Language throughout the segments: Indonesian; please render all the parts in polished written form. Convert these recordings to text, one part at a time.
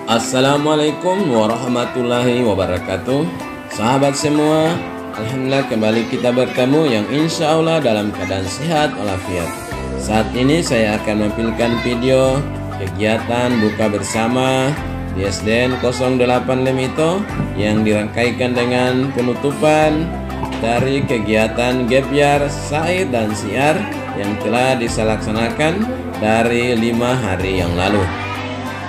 Assalamualaikum warahmatullahi wabarakatuh. Sahabat semua, alhamdulillah kembali kita bertemu yang insya Allah dalam keadaan sehat walafiat. Saat ini saya akan menampilkan video kegiatan buka bersama di SDN 08 Lemito yang dirangkaikan dengan penutupan dari kegiatan Gap Year Sair dan Siar yang telah dilaksanakan dari 5 hari yang lalu.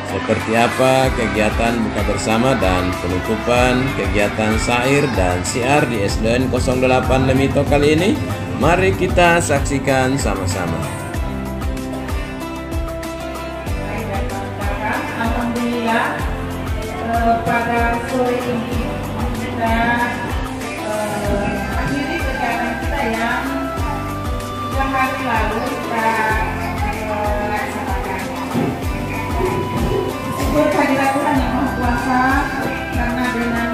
Seperti apa kegiatan buka bersama dan penutupan kegiatan Sair dan Siar di SDN 08 Lemito kali ini? Mari kita saksikan sama-sama. Alhamdulillah pada sore ini kita akhiri kegiatan kita yang 3 hari lalu kita laksanakan. Syukur kehadirat Tuhan yang Maha Kuasa, karena dengan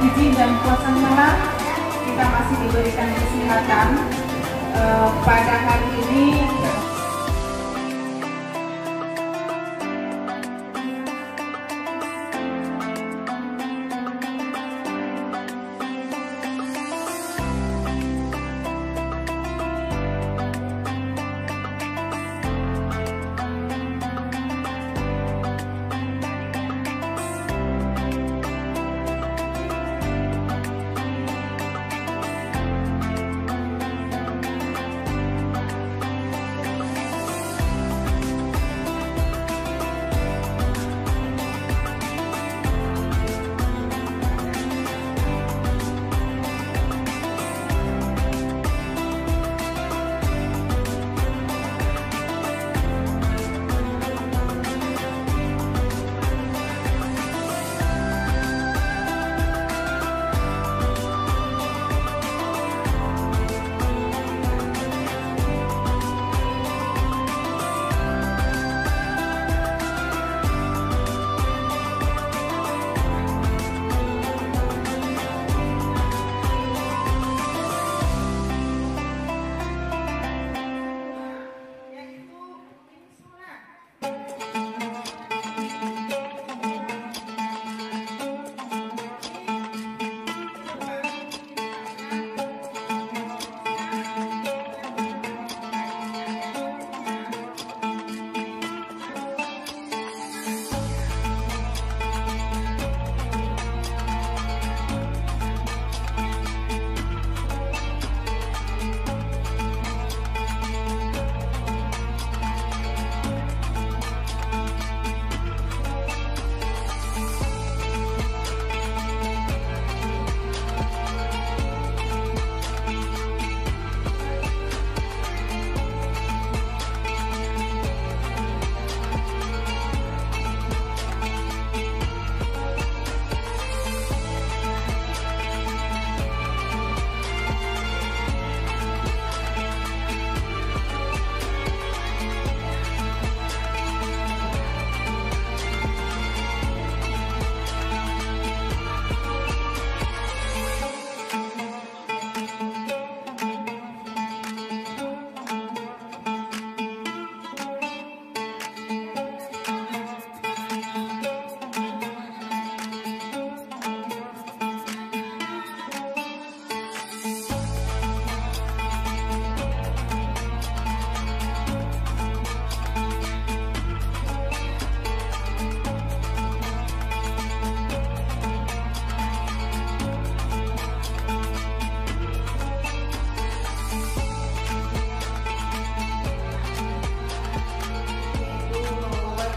izin dan kuasa-Nya kita masih diberikan kesehatan pada hari ini.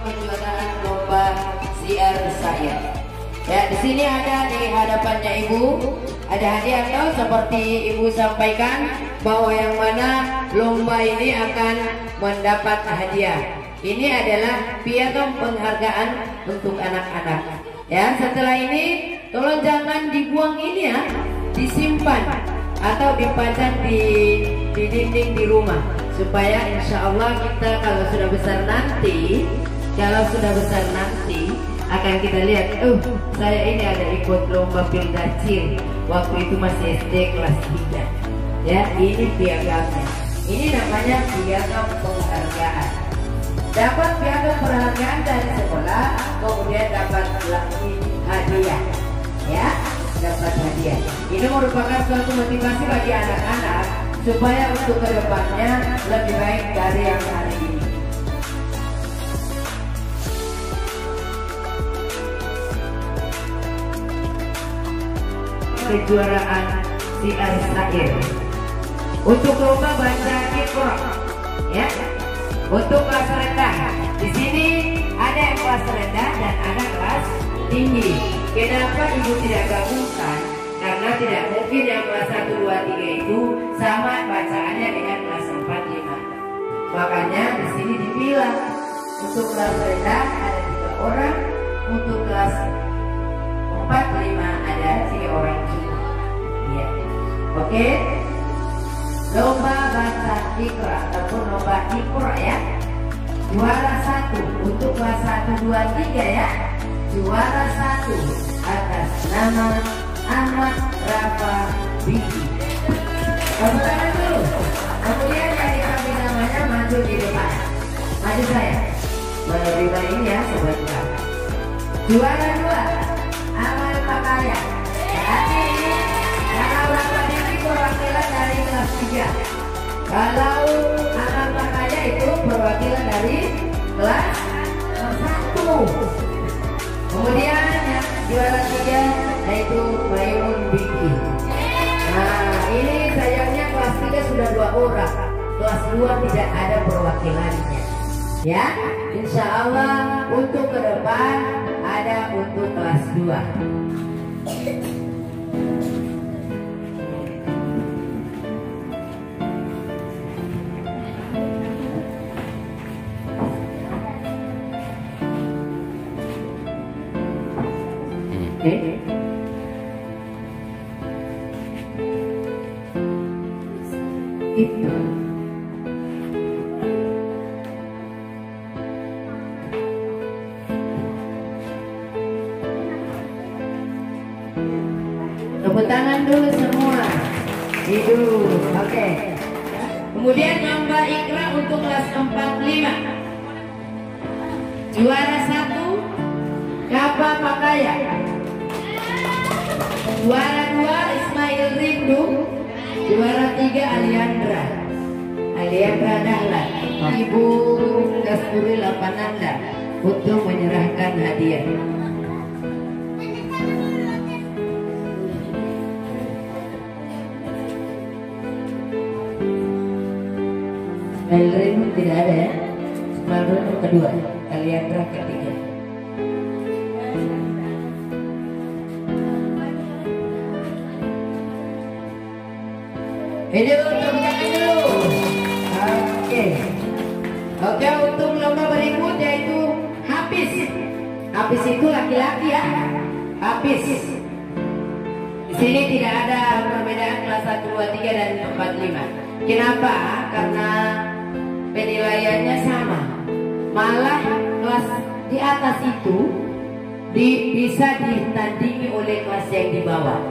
Kejuaraan lomba siar saya. Ya, di sini ada di hadapannya Ibu, ada hadiah atau seperti Ibu sampaikan bahwa yang mana lomba ini akan mendapat hadiah. Ini adalah piagam penghargaan untuk anak-anak. Ya, setelah ini tolong jangan dibuang ini ya, disimpan atau dipajang di dinding di rumah supaya insya Allah kita kalau sudah besar nanti akan kita lihat, saya ini ada ikut lomba Pildacil waktu itu masih SD kelas 3. Ya, ini piagamnya. Ini namanya piagam penghargaan. Dapat piagam penghargaan dari sekolah, kemudian dapat hadiah. Ini merupakan suatu motivasi bagi anak-anak supaya untuk kedepannya lebih baik dari yang hari ini. Kejuaraan siar syair untuk lomba baca Iqra, ya, untuk kelas rendah. Di sini ada yang kelas rendah dan ada kelas tinggi. Kenapa ibu tidak gabungkan? Karena tidak mungkin yang kelas 1, 2, 3 itu sama bacaannya dengan kelas 4, 5. Makanya di sini dibilang untuk kelas rendah ada 3 orang, untuk kelas 4, 5 ada 3 orang juga. Ya. Oke. Lomba baca Iqra ataupun lomba Iqra, ya. Juara 1 untuk kelas 1, 2, 3, ya. Juara 1 atas nama Ahmad Rafa Biki. Tepuk tangan dulu. Kemudian yang diambil namanya maju di depan. Maju saya. Menerima ini ya sebentar. Juara 2 Amal Pakaya. Berarti ini karena Rafa Biki perwakilan dari kelas 3. Kalau Amal Pakaya itu perwakilan dari kelas 1. Kemudian yang juara 3 yaitu Maimun Biki. Nah, ini sayangnya kelas 3 sudah 2 orang, kelas 2 tidak ada perwakilannya. Ya, insya Allah untuk ke depan ada untuk kelas 2. Itu. Tepuk tangan dulu semua. Hidup. Oke. Kemudian lomba Iqra untuk kelas 4, 5. Juara 1 Kapa Pakaya. Juara 2 Ismail Rindu. Juara 3 Aliandra Dahlan. Ibu Kasturi Lapananda untuk menyerahkan hadiah. Ismail Rindu tidak ada, ya. Ismail Rindu kedua, Aliandra ketiga. Ini tepuk tangan dulu. Oke. Oke, untuk lomba berikut yaitu Hafiz. Hafiz itu laki-laki, ya. Hafiz. Di sini tidak ada perbedaan kelas 1, 2, 3 dan 4, 5. Kenapa? Karena penilaiannya sama. Malah kelas di atas itu bisa ditandingi oleh kelas yang di bawah.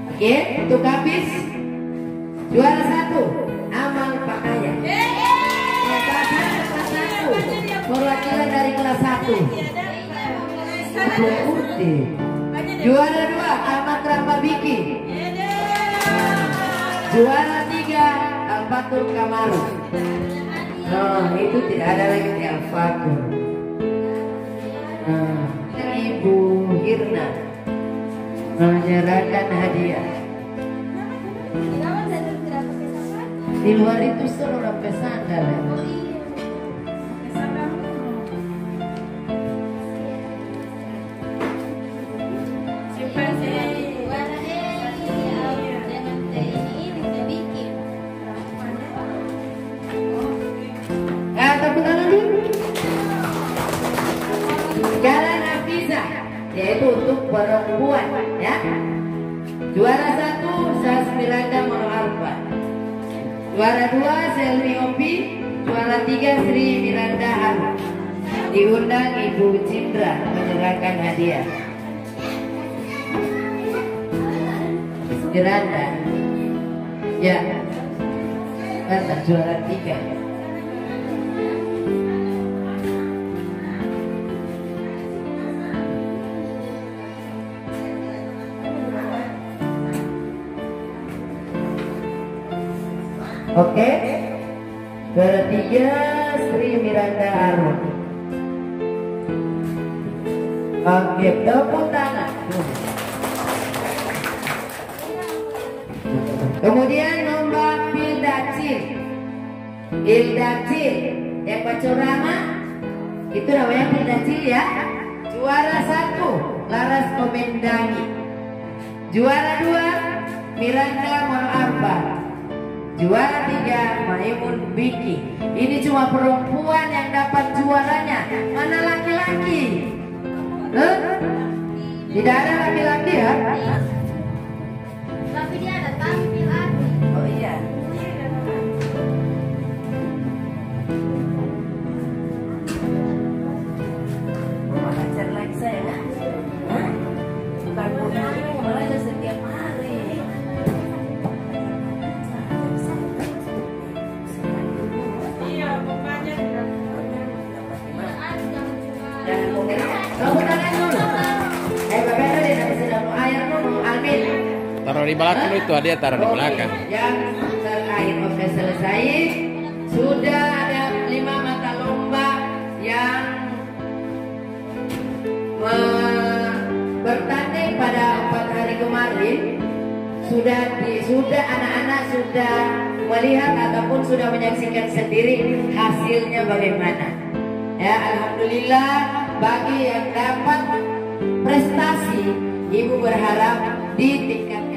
Oke, untuk Hafiz juara 1 Amal Pakaya. Kelas 1 perwakilan dari kelas 1. Juara 2 Ahmad Rafa Biki. Juara 3 Al-Fatur Kamaru. Nah, itu tidak ada lagi di Al-Fatur. Ibu Hirna menyerahkan hadiah. Di luar itu suruh sampai sandal. Tepuk tangan dulu. Jalan Hafiza, yaitu untuk perempuan, ya. Juara 1 Sasmilanda Monoarfa. Juara 2 Selmi Opi. Juara 3 Sri Miranda Haru. Diundang Ibu Cindra menyerahkan hadiah. Miranda, ya, kata juara 3. Oke. Ketiga Sri Miranda Arun. Oke, tepuk tangan. Kemudian lomba Pildacil. Pildacil yang Pacurama itu namanya Pildacil ya. Juara 1 Laras Komendangi. Juara 2 Miranda Monoarfa. Juara 3 Maimun Biki. Ini cuma perempuan yang dapat juaranya. Mana laki-laki? Tidak ada laki-laki ya? Tapi dia ada tampil lagi. Oh iya. Mau ajar lagi saya? Hah? Bukan begini, mau belajar setiap hari. Taruh di belakang itu, dia taruh di belakang. Yang terakhir oke selesai. Sudah ada 5 mata lomba yang bertanding pada 4 hari kemarin. Sudah anak-anak sudah melihat ataupun sudah menyaksikan sendiri hasilnya bagaimana. Ya, alhamdulillah bagi yang dapat prestasi, Ibu berharap di tingkat